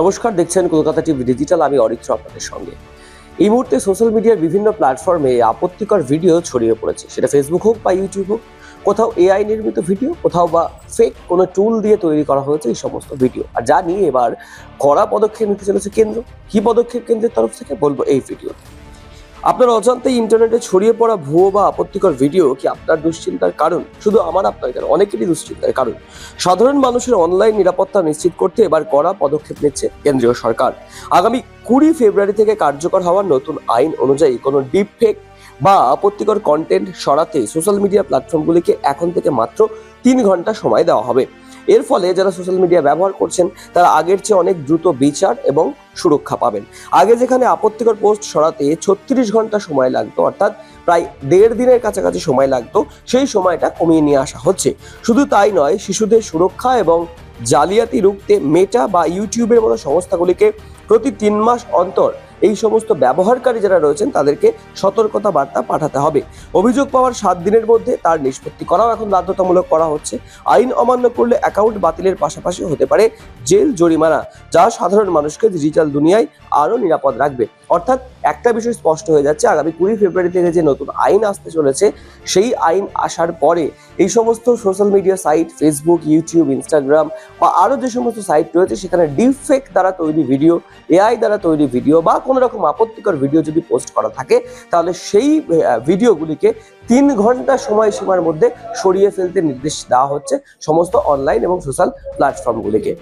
নমস্কার, দেখছেন Kolkata TV digital. আমি অরিত্র আপনাদের সঙ্গে। এই মুহূর্তে সোশ্যাল মিডিয়ার বিভিন্ন প্ল্যাটফর্মে আপত্তিকর ভিডিও ছড়িয়ে পড়েছে, সেটা ফেসবুক হোক বা ইউটিউব হোক। কোথাও এআই নির্মিত ভিডিও, কোথাও বা ফেক কোনো টুল দিয়ে তৈরি করা হয়েছে এই সমস্ত ভিডিও। আর যা নিয়ে এবার কড়া পদক্ষেপ নিতে চলেছে কেন্দ্র। কি পদক্ষেপ কেন্দ্রের তরফ থেকে বলবো এই ভিডিও। আপনার অজান্তেই ইন্টারনেটে ছড়িয়ে পড়া ভুয়ো বা আপত্তিকর ভিডিও কি আপনার দুশ্চিন্তার কারণ? শুধু আমার আপনার কেন, অনেকেরই দুশ্চিন্তার কারণ। সাধারণ মানুষের অনলাইন নিরাপত্তা নিশ্চিত করতে এবার কড়া পদক্ষেপ নিচ্ছে কেন্দ্রীয় সরকার। আগামী 20 ফেব্রুয়ারি থেকে কার্যকর হওয়ার নতুন আইন অনুযায়ী কোনো ডিপ ফেক বা আপত্তিকর কন্টেন্ট সরাতে সোশ্যাল মিডিয়া প্ল্যাটফর্মগুলিকে এখন থেকে মাত্র 3 ঘন্টা সময় দেওয়া হবে। এর ফলে যারা সোশ্যাল মিডিয়া ব্যবহার করছেন তারা আগের চেয়ে অনেক দ্রুত বিচার এবং সুরক্ষা পাবেন। আগে যেখানে আপত্তিকর পোস্ট সরাতে 36 ঘন্টা সময় লাগতো, অর্থাৎ প্রায় 1.5 দিনের কাছাকাছি সময় লাগতো, সেই সময়টা কমিয়ে নিয়ে আসা হচ্ছে। শুধু তাই নয়, শিশুদের সুরক্ষা এবং জালিয়াতি রুখতে মেটা বা ইউটিউবের মতো সংস্থাগুলিকে প্রতি 3 মাস অন্তর এই সমস্ত ব্যবহারকারী যারা রয়েছেন তাদেরকে সতর্কতা বার্তা পাঠাতে হবে। অভিযোগ পাওয়ার 7 দিনের মধ্যে তার নিষ্পত্তি করাও এখন বাধ্যতামূলক করা হচ্ছে। আইন অমান্য করলে অ্যাকাউন্ট বাতিলের পাশাপাশি হতে পারে জেল, জরিমানা, যা সাধারণ মানুষকে ডিজিটাল দুনিয়ায় আরও নিরাপদ রাখবে। অর্থাৎ একটা বিষয় স্পষ্ট হয়ে যাচ্ছে, আগামী 20 ফেব্রুয়ারি থেকে যে নতুন আইন আসতে চলেছে, সেই আইন আসার পরে এই সমস্ত social media site, Facebook, YouTube, Instagram বা আরও যে সমস্ত সাইট রয়েছে সেখানে ডিপ ফেক দ্বারা তৈরি ভিডিও, এআই দ্বারা তৈরি ভিডিও বা কোনো রকম আপত্তিকর ভিডিও যদি পোস্ট করা থাকে, তাহলে সেই ভিডিওগুলিকে 3 ঘন্টা সময়সীমার মধ্যে সরিয়ে ফেলতে নির্দেশ দেওয়া হচ্ছে সমস্ত অনলাইন এবং সোশ্যাল প্ল্যাটফর্মগুলিকে।